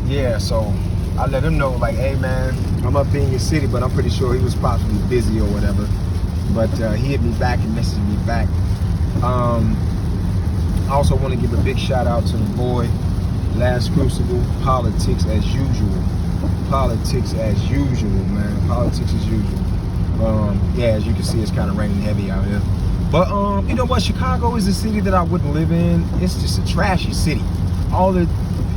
yeah, so I let him know, like, hey man, I'm up in your city, but I'm pretty sure he was possibly busy or whatever. But he hit me back and messaged me back. I also want to give a big shout out to the boy, Last Crucible. Politics as usual. Politics as usual, man. Politics as usual. Yeah, as you can see, it's kind of raining heavy out here. But you know what? Chicago is a city that I wouldn't live in. It's just a trashy city. All that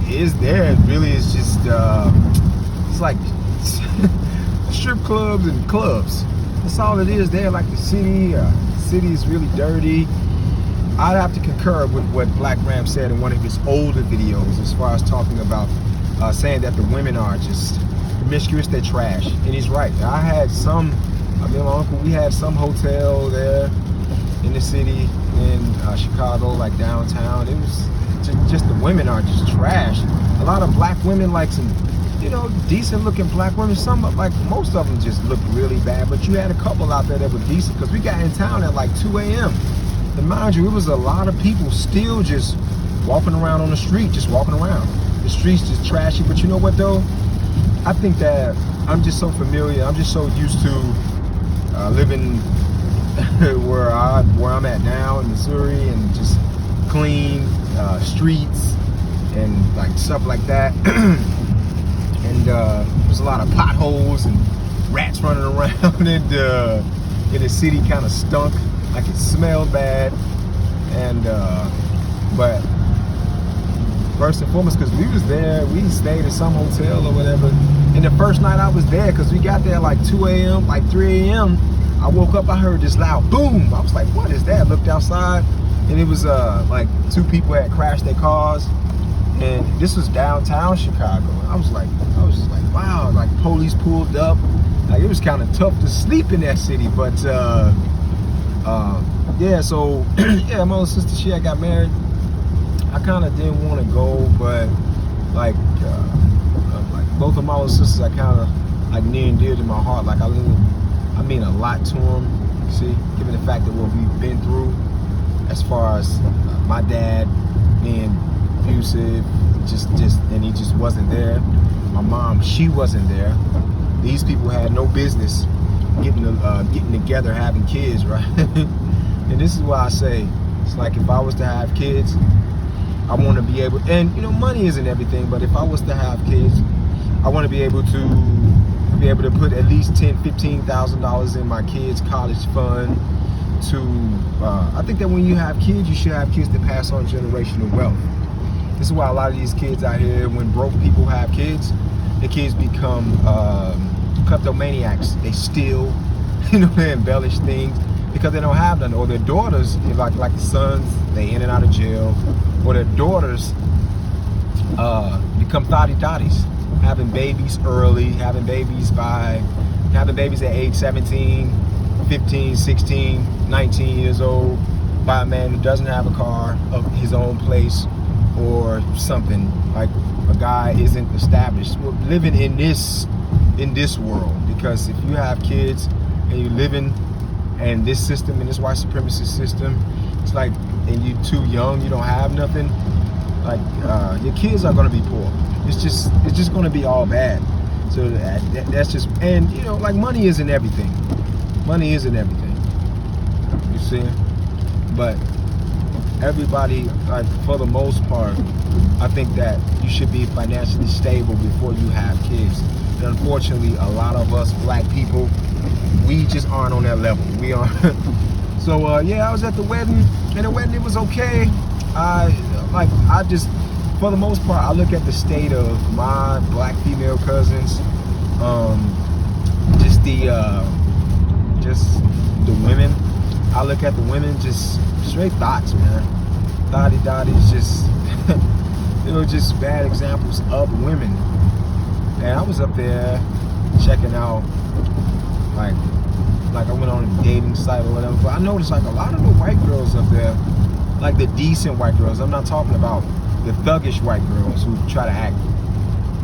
is there really is just it's like strip clubs and clubs. That's all it is there. Like the city is really dirty. I'd have to concur with what Black Ram said in one of his older videos as far as talking about saying that the women are just promiscuous, they're trash. And he's right. I had some, me and my uncle, we had some hotel there in the city in Chicago, like downtown. It was just the women are just trash. A lot of black women, like some, you know, decent looking black women. Some, like most of them just looked really bad, but you had a couple out there that were decent because we got in town at like 2 a.m. And mind you, it was a lot of people still just walking around on the street, just walking around. The streets just trashy, but you know what though? I think that I'm just so familiar, I'm just so used to living where I'm at now in Missouri, and just clean streets and like stuff like that. And there's a lot of potholes and rats running around, and the city kind of stunk. Like it smelled bad, and but first and foremost, because we was there, we stayed at some hotel or whatever. And the first night I was there, because we got there like 2 a.m., like 3 a.m., I woke up, I heard this loud boom. I was like, what is that? Looked outside, and it was like 2 people had crashed their cars, and this was downtown Chicago. I was just like, wow, like police pulled up. Like it was kind of tough to sleep in that city, but yeah, so yeah, my little sister, she had got married. I kind of didn't want to go, but like both of my little sisters, I kind of like near and dear to my heart. Like I mean a lot to them. See, given the fact that what we've been through, as far as my dad being abusive, and he just wasn't there. My mom, she wasn't there. These people had no business getting together, having kids, right? And this is why I say, it's like if I was to have kids, I want to be able, and you know, money isn't everything, but if I was to have kids, I want to be able to put at least $10,000-$15,000 in my kids' college fund. I think that when you have kids, you should have kids to pass on generational wealth. This is why a lot of these kids out here, when broke people have kids, the kids become kleptomaniacs. They steal, you know, they embellish things because they don't have none. Or their daughters, like the sons, they in and out of jail. Or their daughters become thotty-thotties, having babies early, having babies at age 17, 15, 16, 19 years old by a man who doesn't have a car of his own place or something. Like a guy isn't established. We're living in this world, because if you have kids and you're living in this system, in this white supremacist system, it's like, and you're too young, you don't have nothing, like your kids are going to be poor. It's just going to be all bad. So that's just, and you know, like money isn't everything. Money isn't everything, you see. But everybody, like for the most part, I think that you should be financially stable before you have kids. And unfortunately, a lot of us black people, we just aren't on that level. We are. So yeah, I was at the wedding, and the wedding, it was okay. I just, for the most part, I look at the state of my black female cousins, just the women. I look at the women, just straight thoughts, man. Thotty-dotties, just you know, just bad examples of women. And I was up there checking out, like I went on a dating site or whatever, but I noticed like a lot of the white girls up there, like the decent white girls. I'm not talking about the thuggish white girls who try to act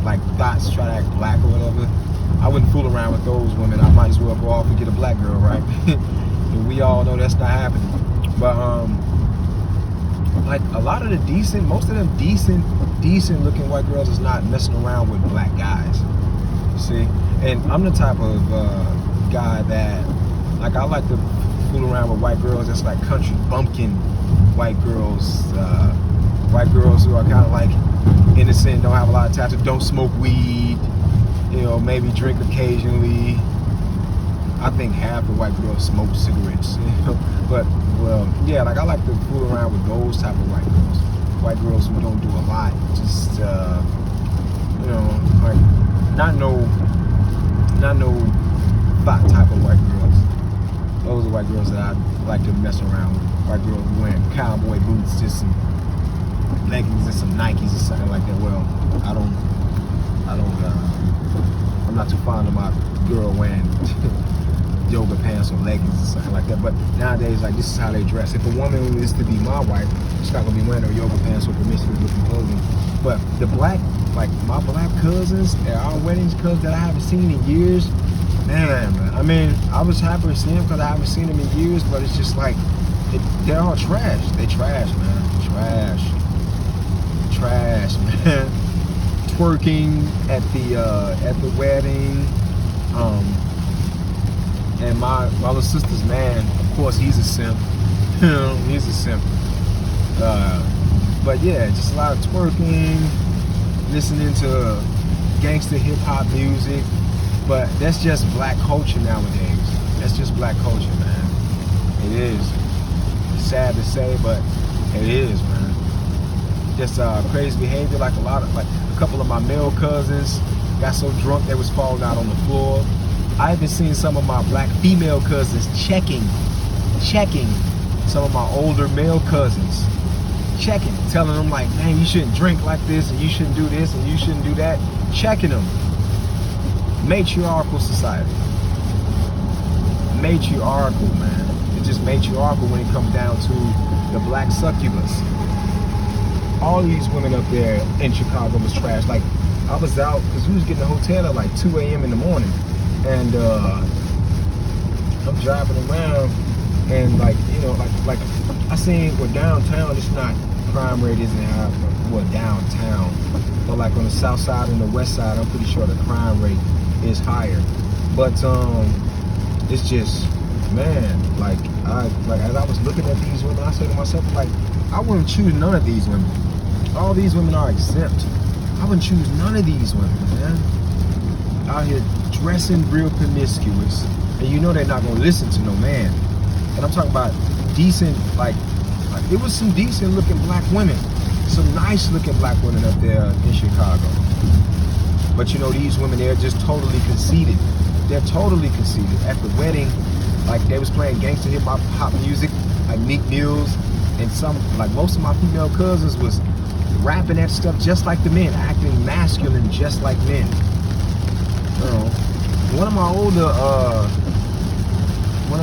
like thoughts, try to act black or whatever. I wouldn't fool around with those women. I might as well go off and get a black girl, right? And we all know that's not happening. But like a lot of the decent, most of them decent looking white girls is not messing around with black guys. You see? And I'm the type of guy that, like, I like to fool around with white girls that's like country bumpkin white girls. White girls who are kind of like innocent, don't have a lot of tattoos, don't smoke weed, you know, maybe drink occasionally. I think half the white girls smoke cigarettes, you know? But, well, yeah, like I like to fool around with those type of white girls. White girls who don't do a lot, just, you know, like, not no thought type of white girls. Those are white girls that I like to mess around with. White girls wearing cowboy boots, just some leggings and some Nikes or something like that. Well, I'm not too fond of my girl wearing yoga pants or leggings or something like that. But nowadays, like, this is how they dress. If a woman is to be my wife, she's not gonna be wearing her yoga pants or promiscuous looking clothing. But the black, like my black cousins at our weddings, cousins that I haven't seen in years, man. I mean, I was happy to see them because I haven't seen them in years, but it's just like, they're all trash. They trash, man. Trash, man. Twerking at the wedding. And my little sister's man, of course, he's a simp. He's a simp. But yeah, just a lot of twerking, listening to gangster hip hop music. But that's just black culture nowadays. That's just black culture, man. It is. It's sad to say, but it is, man. Just crazy behavior. Like a couple of my male cousins got so drunk they was falling out on the floor. I even seen some of my black female cousins checking some of my older male cousins, telling them like, man, you shouldn't drink like this, and you shouldn't do this, and you shouldn't do that. Checking them. Matriarchal society. Matriarchal, man. It's just matriarchal when it comes down to the black succubus. All these women up there in Chicago was trash. Like, I was out because we was getting a hotel at like 2 a.m. in the morning, and I'm driving around, and like, you know, like I seen, well, downtown, it's not, crime rate isn't high, well, downtown, but like on the south side and the west side, I'm pretty sure the crime rate is higher. But it's just, man, like as I was looking at these women, I said to myself, like, I wouldn't choose none of these women. All these women are exempt. I wouldn't choose none of these women, man. Out here dressing real promiscuous, and you know they're not gonna listen to no man. And I'm talking about decent, like it was some decent looking black women, some nice looking black women up there in Chicago. But you know, these women, they're just totally conceited. They're totally conceited. At the wedding, like, they was playing gangster hip hop music, like Meek Mills, and like most of my female cousins was rapping that stuff just like the men, acting masculine just like men. You know, one of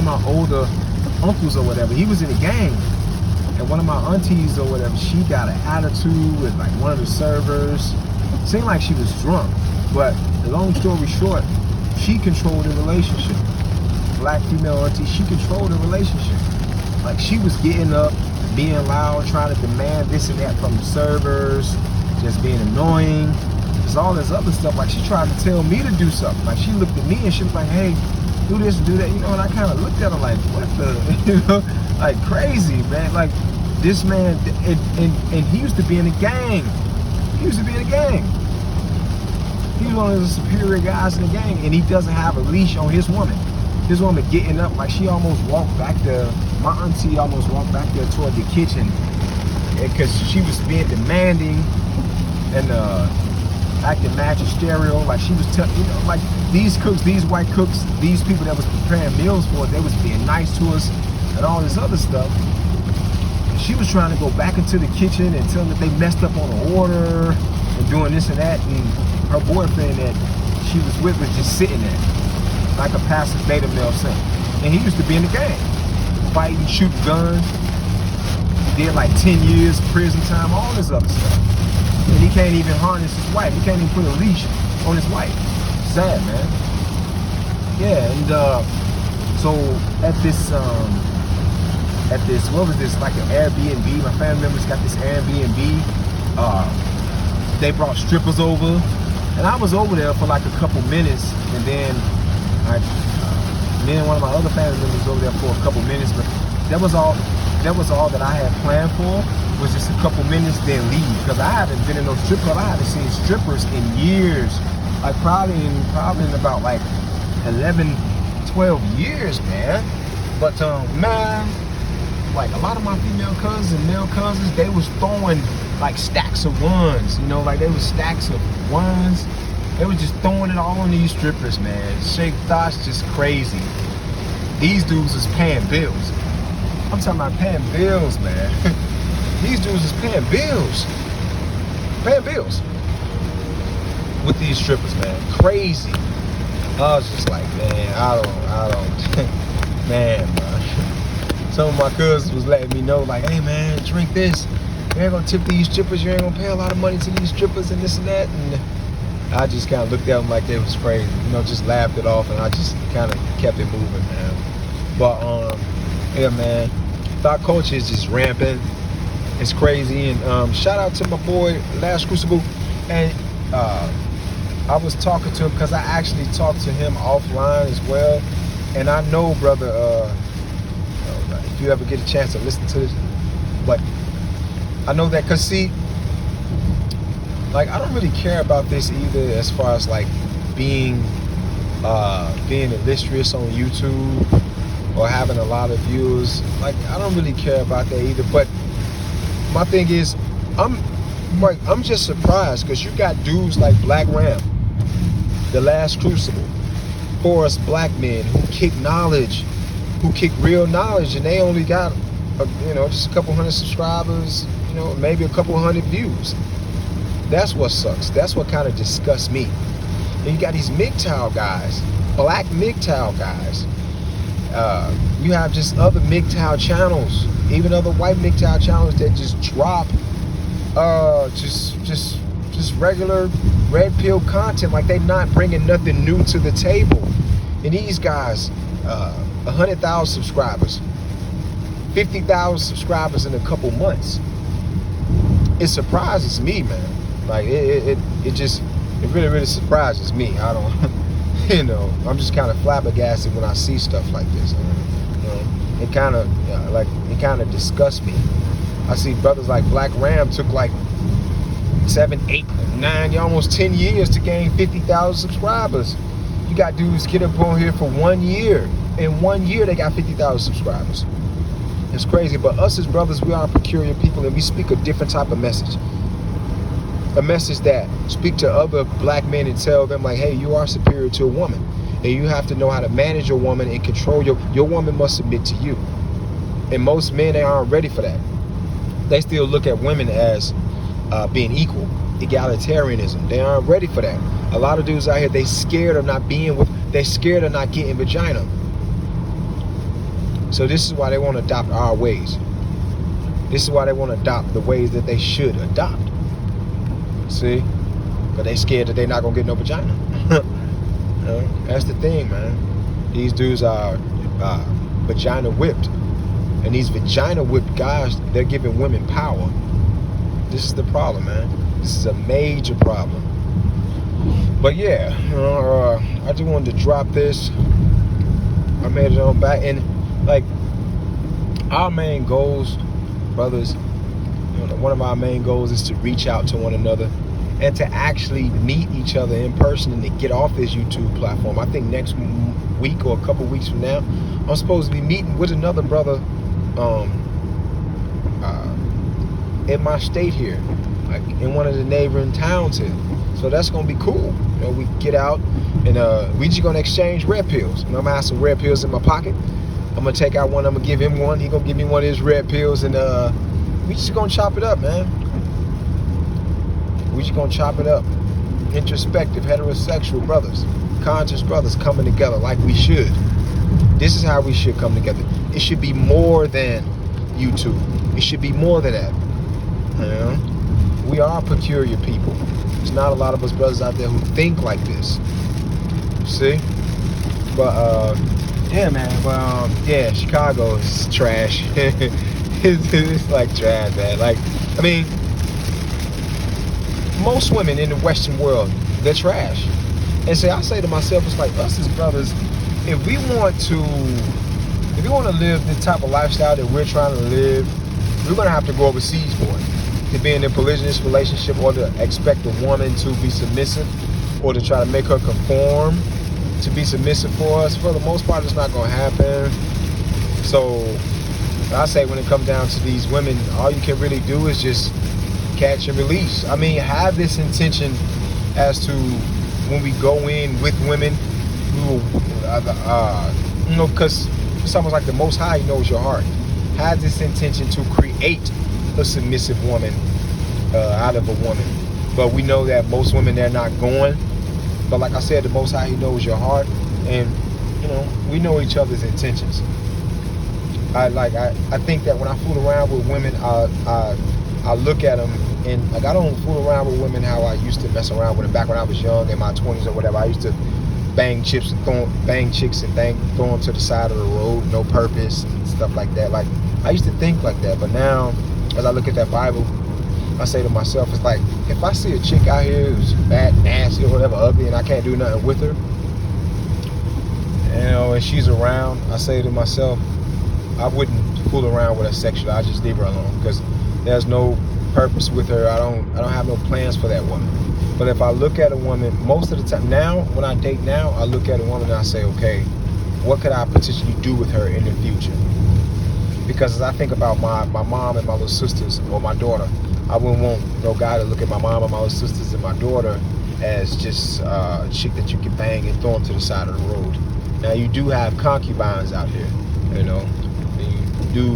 my older uncles or whatever, he was in a gang, and one of my aunties or whatever, she got an attitude with like one of the servers. Seemed like she was drunk, but the long story short, she controlled the relationship. Black female auntie, she controlled the relationship. Like, she was getting up, being loud, trying to demand this and that from the servers, just being annoying. There's all this other stuff. Like, she tried to tell me to do something. Like, she looked at me and she was like, hey, do this and do that, you know, and I kind of looked at her like, what the, you know, like, crazy, man. Like, this man, and he used to be in a gang. He was one of the superior guys in the gang, and he doesn't have a leash on his woman. His woman getting up, like, she almost walked back there. My auntie almost walked back there toward the kitchen because she was being demanding and acting magisterial. Like, she was, you know, like, these cooks, these white cooks, these people that was preparing meals for us, they was being nice to us and all this other stuff. And she was trying to go back into the kitchen and tell them that they messed up on the order and doing this and that. And her boyfriend that she was with was just sitting there like a passive beta male simp. And he used to be in the gang, fighting, shooting guns. He did like 10 years prison time, all this other stuff. And he can't even harness his wife. He can't even put a leash on his wife. Sad, man. Yeah, and so at at this, what was this, like an Airbnb. My family members got this Airbnb. They brought strippers over, and I was over there for like a couple minutes, and then me and one of my other family members was over there for a couple minutes, but that was all that I had planned for, was just a couple minutes, then leave, because I haven't been in no strip club. I haven't seen strippers in years, like probably in about like 11, 12 years, man. But man, like a lot of my female cousins and male cousins, they was throwing like stacks of ones, you know, like they was stacks of ones. They were just throwing it all on these strippers, man. Shake thoughts, just crazy. These dudes is paying bills. I'm talking about paying bills, man. These dudes is paying bills. Paying bills with these strippers, man. Crazy. I was just like, man, I don't, man, bro. Some of my cousins was letting me know, like, hey, man, drink this. You ain't gonna tip these strippers. You ain't gonna pay a lot of money to these strippers and this and that. And I just kind of looked at them like they was crazy. You know, just laughed it off, and I just kind of kept it moving, man. But, yeah, man, thought culture is just rampant. It's crazy. And shout out to my boy, Last Crucible. And I was talking to him because I actually talked to him offline as well. And I know, brother, if you ever get a chance to listen to this, but I know that, because see, like, I don't really care about this either as far as like being illustrious on YouTube or having a lot of views. Like, I don't really care about that either. But my thing is, I'm just surprised, because you got dudes like Black Ram, The Last Crucible, Forrest Black men who kick knowledge, who kick real knowledge, and they only got just a couple hundred subscribers, maybe a couple hundred views. That's what sucks. That's what kind of disgusts me. And you got these MGTOW guys, black MGTOW guys. You have just other MGTOW channels, even other white MGTOW channels that just drop just regular red pill content, like they not bringing nothing new to the table. And these guys, 100,000 subscribers, 50,000 subscribers in a couple months. It surprises me, man. Like it really, really surprises me. I don't, I'm just kind of flabbergasted when I see stuff like this. It kind of disgusts me. I see brothers like Black Ram took like 7, 8, 9, almost 10 years to gain 50,000 subscribers. You got dudes get up on here for 1 year. In 1 year, they got 50,000 subscribers. It's crazy. But us as brothers, we are peculiar people, and we speak a different type of message. A message that speak to other black men and tell them, like, hey, you are superior to a woman, and you have to know how to manage your woman and control your woman must submit to you. And most men, they aren't ready for that. They still look at women as being equal, egalitarianism. They aren't ready for that. A lot of dudes out here, they're scared of not getting vagina. So this is why they want to adopt our ways. This is why they want to adopt the ways that they should adopt. See? But they scared that they're not going to get no vagina. That's the thing, man. These dudes are vagina whipped. And these vagina whipped guys, they're giving women power. This is the problem, man. This is a major problem. But yeah, I just wanted to drop this. I made it on back. And like, our main goals, brothers, one of our main goals is to reach out to one another and to actually meet each other in person and to get off this YouTube platform. I think next week or a couple weeks from now, I'm supposed to be meeting with another brother in my state here, like in one of the neighboring towns here. So that's gonna be cool. We get out and we just gonna exchange red pills. I'm gonna have some red pills in my pocket. I'm gonna take out one. I'm gonna give him one. He gonna give me one of his red pills, and we just gonna chop it up, man. We just gonna chop it up. Introspective, heterosexual brothers, conscious brothers coming together like we should. This is how we should come together. It should be more than YouTube. It should be more than that. We are peculiar people. There's not a lot of us brothers out there who think like this. See? But Yeah, man. But yeah, Chicago is trash. It's like trash, man. Like, I mean, most women in the Western world, they're trash. And so I say to myself, it's like us as brothers, if we want to live the type of lifestyle that we're trying to live, we're gonna have to go overseas for it. To be in a polygynous relationship, or to expect a woman to be submissive, or to try to make her conform to be submissive for us, for the most part, it's not gonna happen. So I say when it comes down to these women, all you can really do is just catch and release. I mean, have this intention as to when we go in with women, because it's almost like the Most High knows your heart. Have this intention to create a submissive woman out of a woman. But we know that most women, they're not going. But like I said, the Most High, He knows your heart, and we know each other's intentions. I think that when I fool around with women, I look at them, and like, I don't fool around with women how I used to mess around with them back when I was young, in my 20s or whatever. I used to bang chicks and throw them to the side of the road, no purpose and stuff like that. Like, I used to think like that, but now as I look at that Bible, I say to myself, it's like, if I see a chick out here who's bad, nasty, or whatever, ugly, and I can't do nothing with her, and she's around, I say to myself, I wouldn't fool around with her sexually. I just leave her alone, because there's no purpose with her. I don't have no plans for that woman. But if I look at a woman, most of the time now, when I date now, I look at a woman and I say, okay, what could I potentially do with her in the future? Because as I think about my mom and my little sisters, or my daughter, I wouldn't want no guy to look at my mom and my little sisters and my daughter as just a chick that you can bang and throw them to the side of the road. Now, you do have concubines out here, and you do,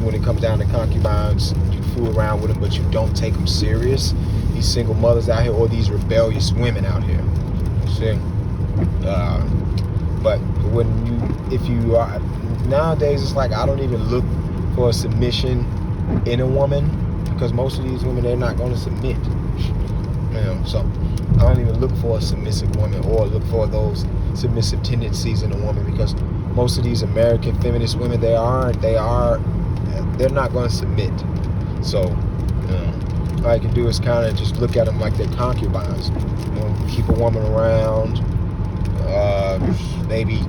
when it comes down to concubines, you fool around with them, but you don't take them serious. These single mothers out here, or these rebellious women out here, you see? But if you are, nowadays, it's like I don't even look for a submission in a woman, because most of these women, they're not going to submit. So I don't even look for a submissive woman, or look for those submissive tendencies in a woman, because most of these American feminist women, they're not going to submit. So all I can do is kind of just look at them like they're concubines. Keep a woman around, maybe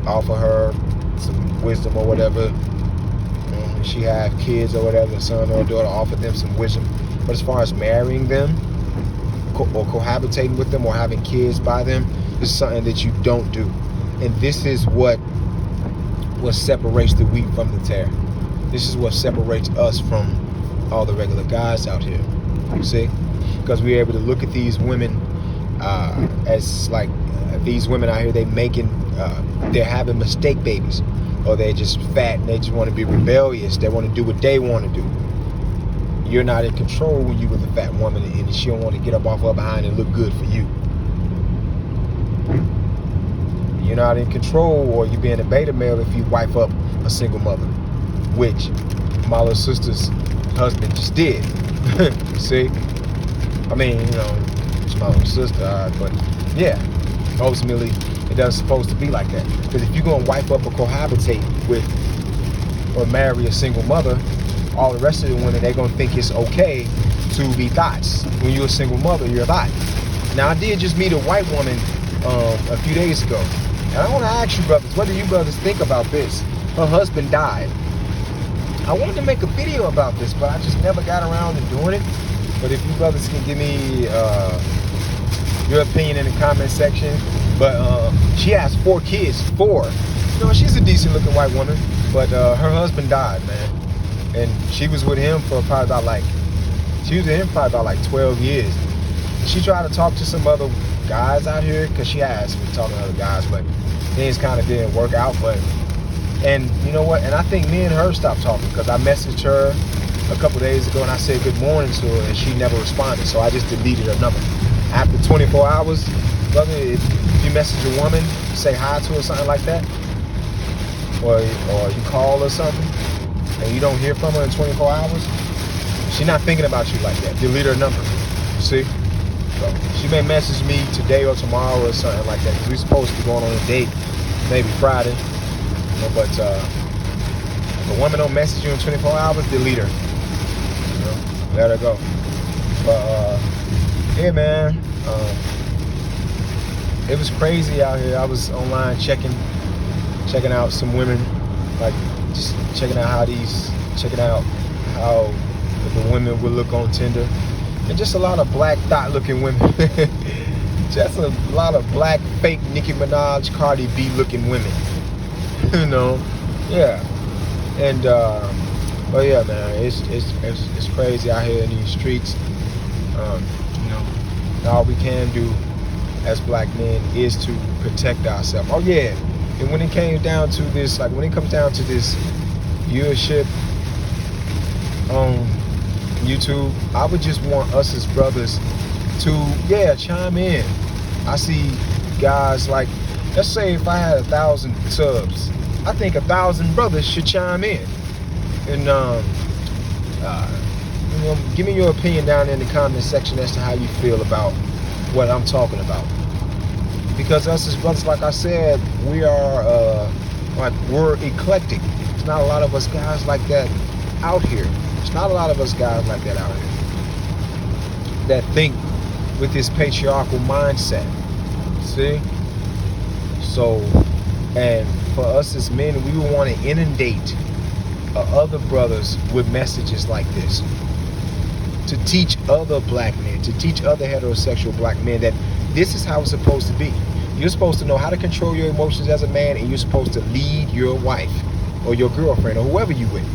offer her some wisdom or whatever. She have kids or whatever, a son or a daughter, offer them some wisdom. But as far as marrying them, or cohabitating with them, or having kids by them, is something that you don't do. And this is what separates the wheat from the tare. This is what separates us from all the regular guys out here. You see? Because we're able to look at these women as like, these women out here, they're having mistake babies, or they're just fat and they just want to be rebellious. They want to do what they want to do. You're not in control when you with a fat woman, and she don't want to get up off her behind and look good for you. You're not in control, or you're being a beta male if you wife up a single mother, which my little sister's husband just did. You see? I mean, it's my little sister, but yeah, ultimately, it doesn't supposed to be like that. Because if you're going to wife up or cohabitate with or marry a single mother, all the rest of the women, they're going to think it's okay to be thoughts. When you're a single mother, you're a thought. Now, I did just meet a white woman a few days ago. And I want to ask you brothers, what do you brothers think about this? Her husband died. I wanted to make a video about this, but I just never got around to doing it. But if you brothers can give me your opinion in the comment section. But she has 4 kids. 4. She's a decent looking white woman, but her husband died, man. And she was with him for probably about like 12 years. She tried to talk to some other guys out here, because she has been talking to other guys, but things kind of didn't work out. And you know what? And I think me and her stopped talking, because I messaged her a couple days ago and I said good morning to her, and she never responded. So I just deleted her number. After 24 hours, brother, if you message a woman, say hi to her, something like that, or you call her something, and you don't hear from her in 24 hours, she's not thinking about you like that. Delete her number. See? So she may message me today or tomorrow or something like that, because we're supposed to be going on a date maybe Friday. But if a woman don't message you in 24 hours, delete her. Let her go. But yeah, man, it was crazy out here. I was online checking out some women, like just checking out how the women would look on Tinder, and just a lot of black thought looking women. Just a lot of black fake Nicki Minaj, Cardi B looking women. Yeah. And but yeah, man, it's crazy out here in these streets. All we can do as black men is to protect ourselves. Oh yeah, and when it came down to this, like when it comes down to this viewership on YouTube, I would just want us as brothers to chime in. I see guys like, let's say if I had 1,000 subs, I think 1,000 brothers should chime in. And give me your opinion down in the comment section as to how you feel about what I'm talking about. Because us as brothers, like I said, we are we're eclectic. There's not a lot of us guys like that out here. There's not a lot of us guys like that out here that think with this patriarchal mindset. See? So, and for us as men, we would want to inundate other brothers with messages like this, to teach other black men, to teach other heterosexual black men that this is how it's supposed to be. You're supposed to know how to control your emotions as a man, and you're supposed to lead your wife or your girlfriend or whoever you with.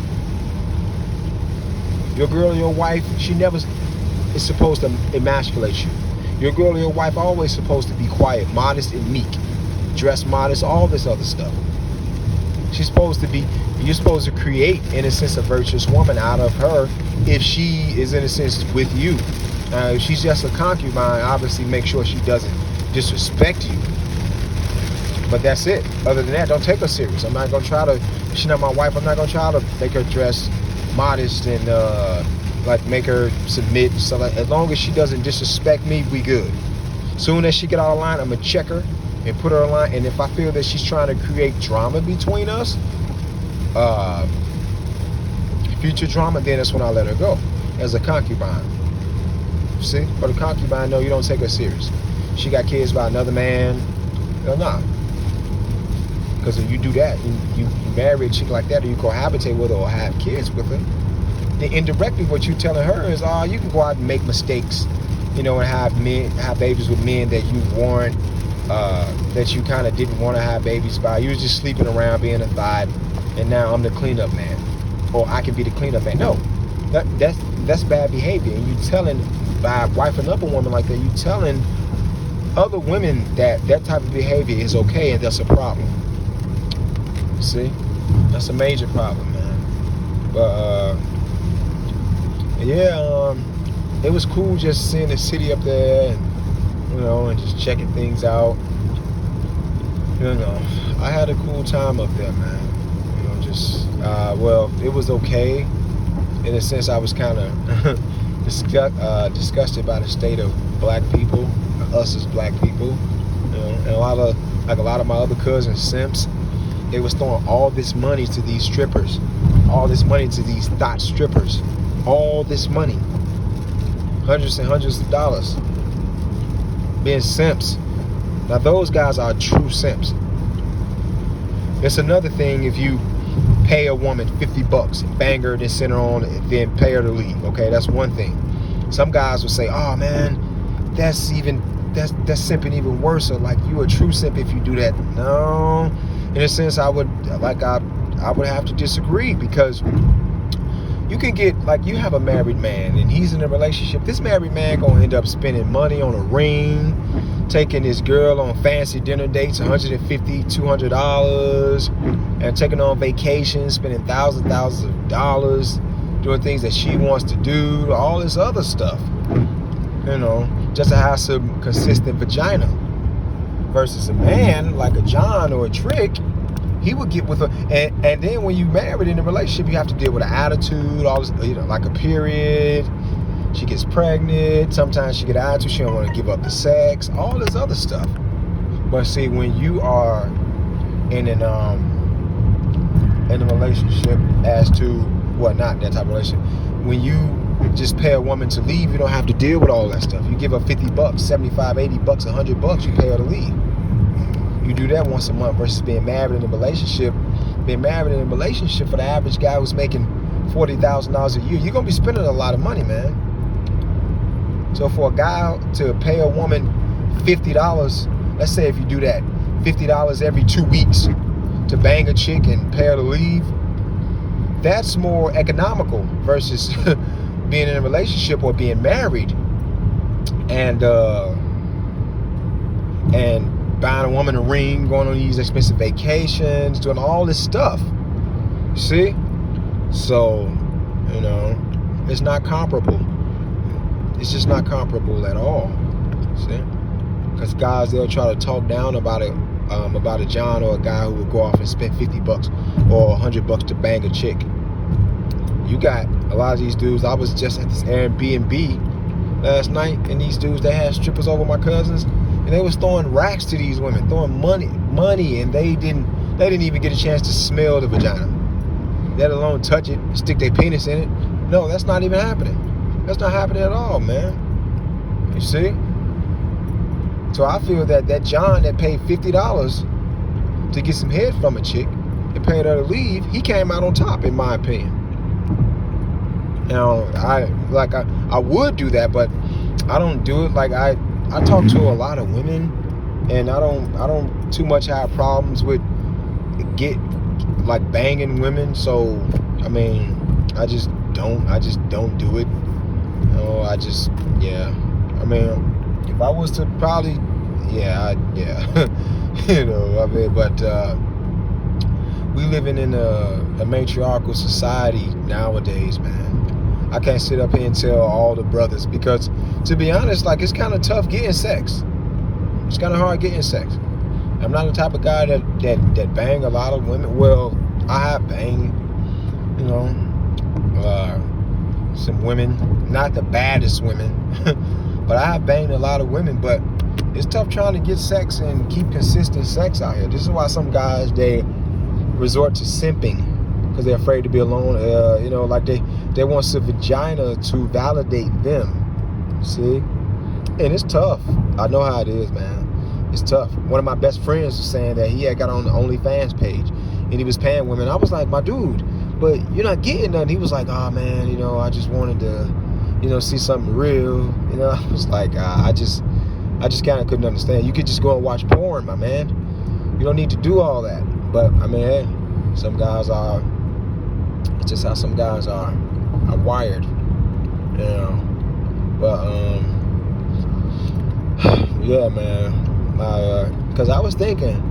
Your girl or your wife, she never is supposed to emasculate you. Your girl or your wife always supposed to be quiet, modest, and meek, dress modest, all this other stuff. She's supposed to be, you're supposed to create, in a sense, a virtuous woman out of her if she is, in a sense, with you. If she's just a concubine, obviously make sure she doesn't disrespect you. But that's it. Other than that, don't take her serious. I'm not going to try to, she's not my wife, I'm not going to try to make her dress modest and make her submit. So as long as she doesn't disrespect me, we good. Soon as she get out of line, I'm going to check her and put her in line. And if I feel that she's trying to create drama between us, future drama, then that's when I let her go as a concubine. See? For the concubine, no, you don't take her serious. She got kids by another man, no. Because if you do that, you marry a chick like that, or you cohabitate with her or have kids with her, then indirectly what you're telling her is, you can go out and make mistakes, and have babies with men that you warned, that you kind of didn't want to have babies by. You was just sleeping around, being a thought, and now I'm the cleanup man, or I can be the cleanup man. No, that's bad behavior. And you telling, by wifing up a woman like that, you telling other women that type of behavior is okay, and that's a problem. See, that's a major problem, man. But it was cool just seeing the city up there, and just checking things out. I had a cool time up there, man. It was okay. In a sense, I was kind of disgusted by the state of black people, us as black people, and a lot of my other cousins, simps, they was throwing all this money to these strippers, all this money to these thought strippers, all this money, hundreds and hundreds of dollars, being simps. Now those guys are true simps. It's another thing if you pay a woman $50 and bang her, then send her on, and then pay her to leave. Okay, that's one thing. Some guys will say, "Oh man, that's simping even worse." Or like, you a true simp if you do that. No, in a sense, I would have to disagree, because you can get, like, you have a married man and he's in a relationship. This married man gonna end up spending money on a ring, taking his girl on fancy dinner dates, $150, $200, and taking on vacations, spending thousands of dollars, doing things that she wants to do, all this other stuff, just to have some consistent vagina. Versus a man like a John or a Trick, he would get with her, and then when you married in a relationship, you have to deal with an attitude, all this, like a period. She gets pregnant. Sometimes she get an attitude. She don't want to give up the sex. All this other stuff. But see, when you are in an in a relationship as to what, not that type of relationship. When you just pay a woman to leave, you don't have to deal with all that stuff. You give her $50, $75, $80, $100, you pay her to leave. You do that once a month versus being married in a relationship. Being married in a relationship, for the average guy who's making $40,000 a year, you're gonna be spending a lot of money, man. So for a guy to pay a woman $50, let's say if you do that, $50 every 2 weeks to bang a chick and pay her to leave, that's more economical versus being in a relationship or being married and buying a woman a ring, going on these expensive vacations, doing all this stuff. See? So, you know, it's not comparable. It's just not comparable at all. See? Because guys, they'll try to talk down about a John or a guy who would go off and spend $50 or $100 to bang a chick. You got a lot of these dudes. I was just at this Airbnb last night, and these dudes, they had strippers over my cousins, and they was throwing racks to these women, throwing money, and they didn't even get a chance to smell the vagina, let alone touch it, stick their penis in it. No, that's not even happening. That's not happening at all, man. You see? So I feel that John that paid $50 to get some head from a chick and paid her to leave, he came out on top, in my opinion. Now, I would do that, but I don't do it. Like I talk to a lot of women, and I don't too much have problems with banging women. So I mean, I just don't do it. I mean, if I was to probably, but we living in a matriarchal society nowadays, man. I can't sit up here and tell all the brothers, because to be honest, like, it's kind of tough getting sex. It's kind of hard getting sex. I'm not the type of guy that bang a lot of women. Well, I have banged, some women, not the baddest women, but I have banged a lot of women. But it's tough trying to get sex and keep consistent sex out here. This is why some guys, they resort to simping, because they're afraid to be alone. They want some vagina to validate them. See? And it's tough. I know how it is, man. It's tough. One of my best friends was saying that he had got on the OnlyFans page and he was paying women. I was like, my dude, but you're not getting nothing. He was like, oh man, I just wanted to, see something real. I was like, I just kind of couldn't understand. You could just go and watch porn, my man. You don't need to do all that. But I mean, hey, some guys are. It's just how some guys are wired, But yeah, man. Because I was thinking,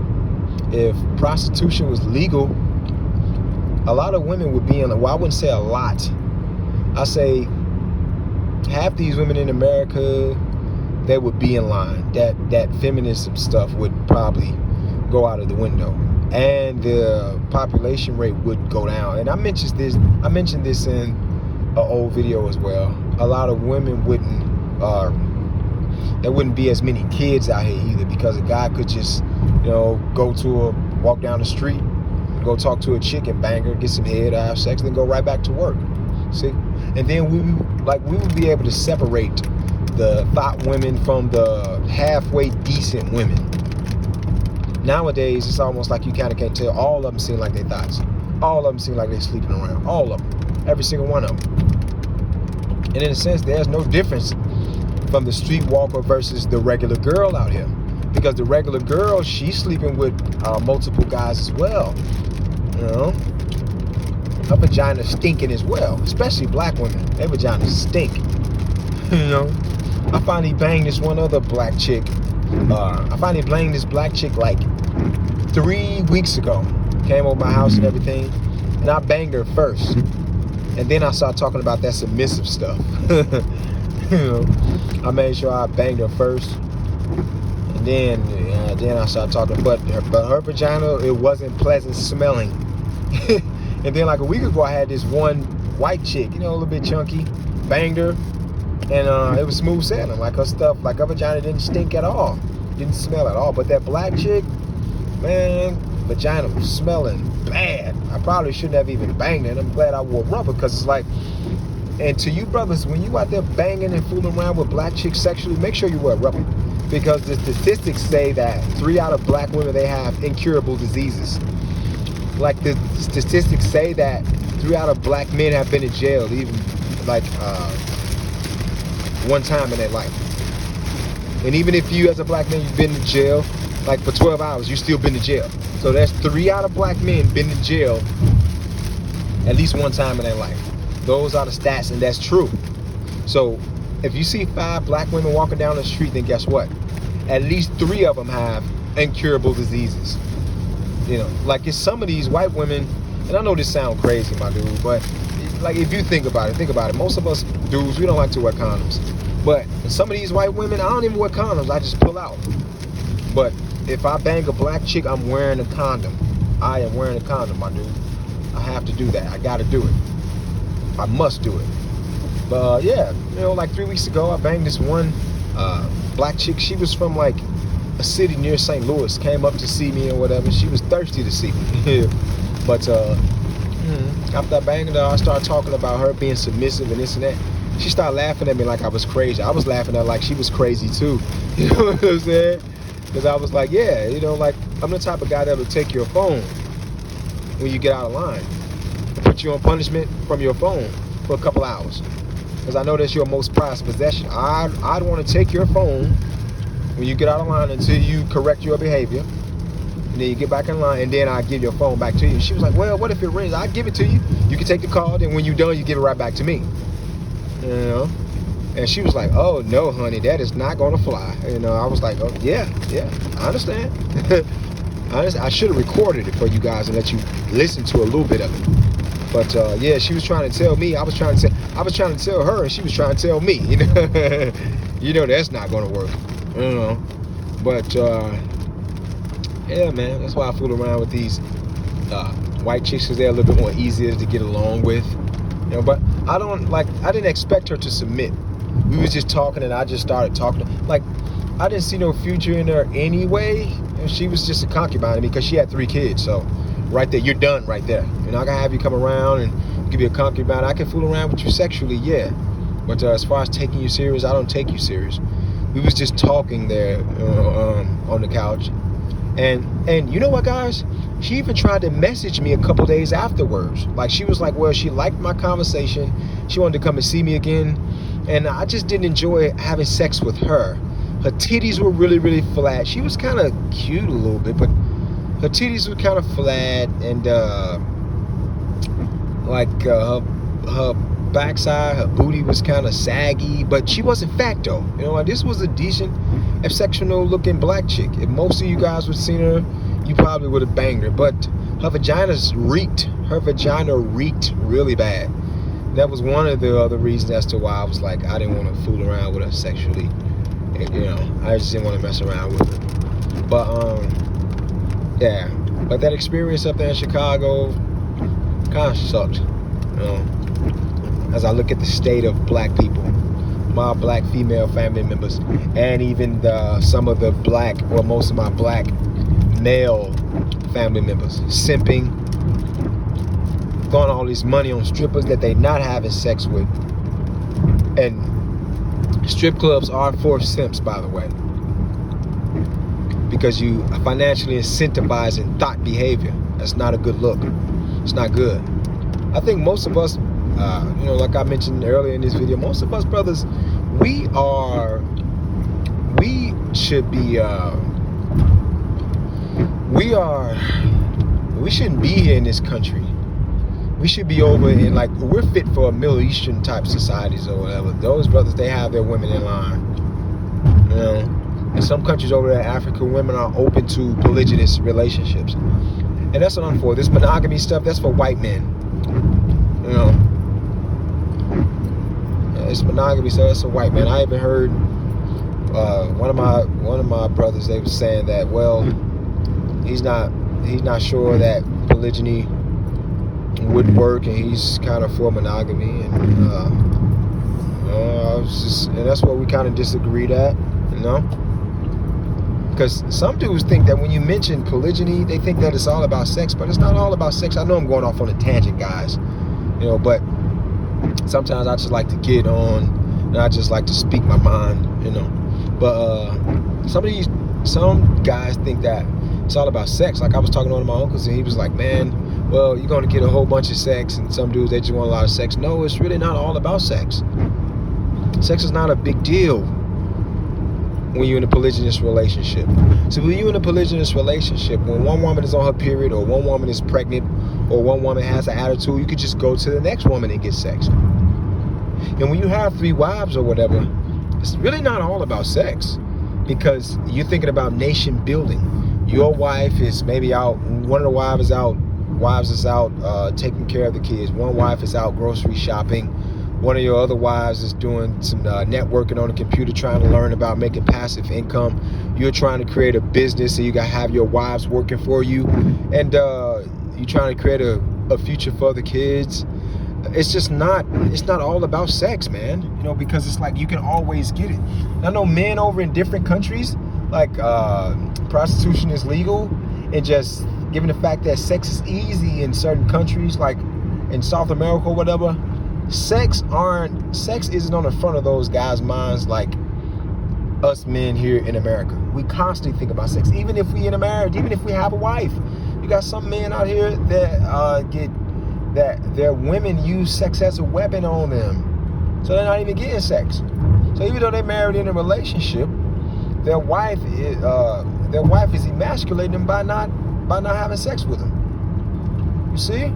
if prostitution was legal, a lot of women would be in. Well, I wouldn't say a lot. I say half these women in America, they would be in line. That feminism stuff would probably go out of the window, and the population rate would go down. And I mentioned this in an old video as well. A lot of women wouldn't. There wouldn't be as many kids out here either, because a guy could just, walk down the street, go talk to a chick and bang her, get some head, have sex, and then go right back to work. See? And then we would be able to separate the thought women from the halfway decent women. Nowadays, it's almost like you kind of can't tell. All of them seem like they thoughts. All of them seem like they're sleeping around. All of them. Every single one of them. And in a sense, there's no difference from the streetwalker versus the regular girl out here. Because the regular girl, she's sleeping with multiple guys as well. Her vagina stinking as well. Especially black women. Their vaginas stink. I finally banged this one other black chick. I finally banged this black chick like 3 weeks ago. Came over my house and everything. And I banged her first. And then I started talking about that submissive stuff. I made sure I banged her first. And then I started talking. But her vagina, it wasn't pleasant smelling. And then like a week ago, I had this one white chick, a little bit chunky. Banged her. And it was smooth sailing. Like her stuff, like her vagina didn't stink at all. Didn't smell at all. But that black chick, man, vagina was smelling bad. I probably shouldn't have even banged it. I'm glad I wore rubber, because it's like, and to you brothers, when you out there banging and fooling around with black chicks sexually, make sure you wear rubber, because the statistics say that 3 out of black women, they have incurable diseases. Like the statistics say that 3 out of black men have been in jail, even like one time in their life. And even if you as a black man, you've been in jail like for 12 hours, you still been in jail. So that's 3 out of black men been in jail at least one time in their life. Those are the stats, and that's true. So if you see 5 black women walking down the street, then guess what? At least 3 of them have incurable diseases. You know, like it's some of these white women, and I know this sounds crazy, my dude, but like if you think about it. Most of us dudes, we don't like to wear condoms. But some of these white women, I don't even wear condoms. I just pull out. But if I bang a black chick, I'm wearing a condom. I am wearing a condom, my dude. I have to do that. I got to do it. I must do it. But yeah, you know, like 3 weeks ago, I banged this one black chick. She was from like a city near St. Louis. Came up to see me or whatever. She was thirsty to see me. But after I banged her, I started talking about her being submissive and this and that. She started laughing at me like I was crazy. I was laughing at her like she was crazy too. You know what I'm saying? Because I was like, yeah, you know, like I'm the type of guy that will take your phone when you get out of line, put you on punishment from your phone for a couple hours, because I know that's your most prized possession. I'd want to take your phone when you get out of line until you correct your behavior, and then you get back in line, and then I give your phone back to you. She was like, well, what if it rings? I give it to you. You can take the call, and when you're done, you give it right back to me. You know? And she was like, oh no, honey, that is not gonna fly. You know, I was like, oh yeah, I understand. I should have recorded it for you guys and let you listen to a little bit of it. But yeah, she was trying to tell me, I was trying to tell her, and she was trying to tell me. You know, you know that's not gonna work. You know, but yeah, man, that's why I fool around with these white chicks, because they're a little bit more easier to get along with. You know, but I didn't expect her to submit. We was just talking, and I just started talking. Like, I didn't see no future in her anyway. And she was just a concubine to me because she had 3 kids. So right there, you're done right there. You know, I can have you come around and give you a concubine. I can fool around with you sexually, yeah. But as far as taking you serious, I don't take you serious. We was just talking there on the couch. And you know what, guys? She even tried to message me a couple days afterwards. Like, she was like, well, she liked my conversation. She wanted to come and see me again. And I just didn't enjoy having sex with her. Her titties were really, really flat. She was kind of cute a little bit, but her titties were kind of flat. And her backside, her booty was kind of saggy. But she wasn't fat, though. You know, this was a decent, exceptional looking black chick. If most of you guys would have seen her, you probably would have banged her. But her vagina reeked. Her vagina reeked really bad. That was one of the other reasons as to why I was like, I didn't want to fool around with her sexually. You know, I just didn't want to mess around with her. But yeah. But that experience up there in Chicago kind of sucked. You know, as I look at the state of black people, my black female family members, and even some of the black, or most of my black male family members, simping, throwing all this money on strippers that they not having sex with. And strip clubs are for simps, by the way, because you financially incentivizing thought behavior. That's not a good look. It's not good. I think most of us, you know, like I mentioned earlier in this video, most of us brothers, we shouldn't be here in this country. We should be over in, like, we're fit for Middle Eastern type societies or whatever. Those brothers, they have their women in line. You know, in some countries over there, African women are open to polygynous relationships, and that's an unfortunate. This monogamy stuff, that's for white men. You know, it's monogamy stuff, that's for white men. I even heard one of my brothers, they were saying that, well, he's not sure that polygyny would work, and he's kind of for monogamy, and and that's what we kind of disagreed at, you know. Because some dudes think that when you mention polygyny, they think that it's all about sex, but it's not all about sex. I know I'm going off on a tangent, guys, you know, but sometimes I just like to get on, and I just like to speak my mind, you know. But some guys think that it's all about sex. Like I was talking to one of my uncles, and he was like, man, well, you're going to get a whole bunch of sex, and some dudes, they just want a lot of sex. No, it's really not all about sex. Sex is not a big deal when you're in a polygynous relationship. So when you're in a polygynous relationship, when one woman is on her period, or one woman is pregnant, or one woman has an attitude, you could just go to the next woman and get sex. And when you have 3 wives or whatever, it's really not all about sex, because you're thinking about nation building. Your wife is maybe out, one of the wives is out taking care of the kids. One wife is out grocery shopping. One of your other wives is doing some networking on the computer, trying to learn about making passive income. You're trying to create a business, and you got to have your wives working for you. And you're trying to create a future for the kids. It's not all about sex, man. You know, because it's like you can always get it. I know men over in different countries, like prostitution is legal, and just given the fact that sex is easy in certain countries, like in South America or whatever, sex isn't on the front of those guys' minds like us men here in America. We constantly think about sex, even if we in a marriage, even if we have a wife. You got some men out here that their women use sex as a weapon on them, so they're not even getting sex. So even though they're married in a relationship, their wife is emasculating them by not having sex with them. You see?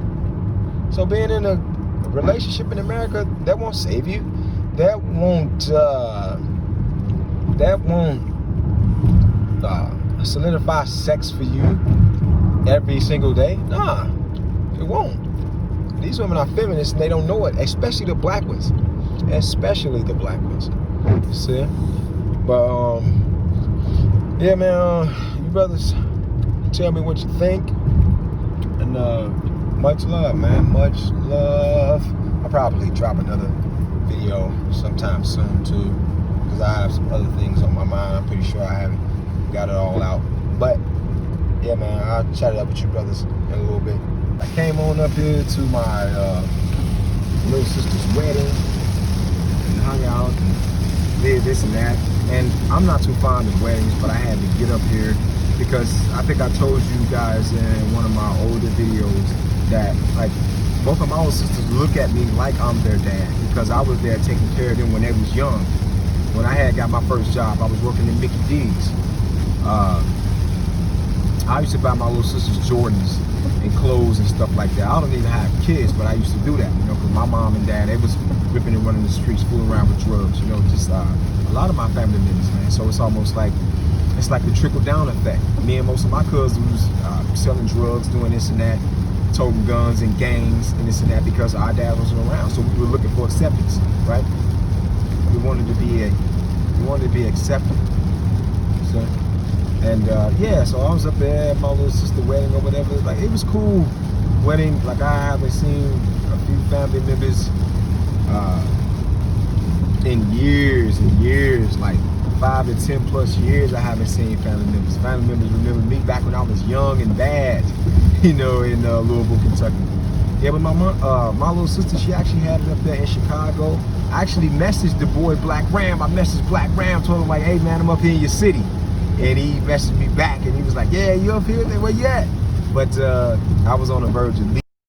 So being in a relationship in America, that won't save you. That won't solidify sex for you every single day. Nah, it won't. These women are feminists, and they don't know it, especially the black ones. Especially the black ones. You see? But yeah, man, you brothers, tell me what you think. And much love, man. Much love. I'll probably drop another video sometime soon too, because I have some other things on my mind. I'm pretty sure I haven't got it all out. But yeah, man, I'll chat it up with you brothers in a little bit. I came on up here to my little sister's wedding and hung out and did this and that. And I'm not too fond of weddings, but I had to get up here because I think I told you guys in one of my older videos that like both of my older sisters look at me like I'm their dad, because I was there taking care of them when they was young. When I had got my first job, I was working in Mickey D's. I used to buy my little sisters Jordans and clothes and stuff like that. I don't even have kids, but I used to do that, you know, because my mom and dad, they was ripping and running the streets, fooling around with drugs, you know, just a lot of my family members, man. So it's almost like, it's like the trickle-down effect. Me and most of my cousins selling drugs, doing this and that, toting guns and gangs and this and that, because our dad wasn't around. So we were looking for acceptance, right? We wanted to be accepted. So, and yeah, so I was up there at my little sister wedding or whatever. Like, it was cool wedding. Like, I haven't seen a few family members in years and years, like 5 to 10 plus years. I haven't seen family members. Family members remember me back when I was young and bad, you know, in Louisville, Kentucky. Yeah, but my little sister, she actually had it up there in Chicago. I actually messaged the boy Black Ram. I messaged Black Ram, told him like, hey man, I'm up here in your city. And he messaged me back and he was like, yeah, you up here? Where you at? But I was on the verge of leaving.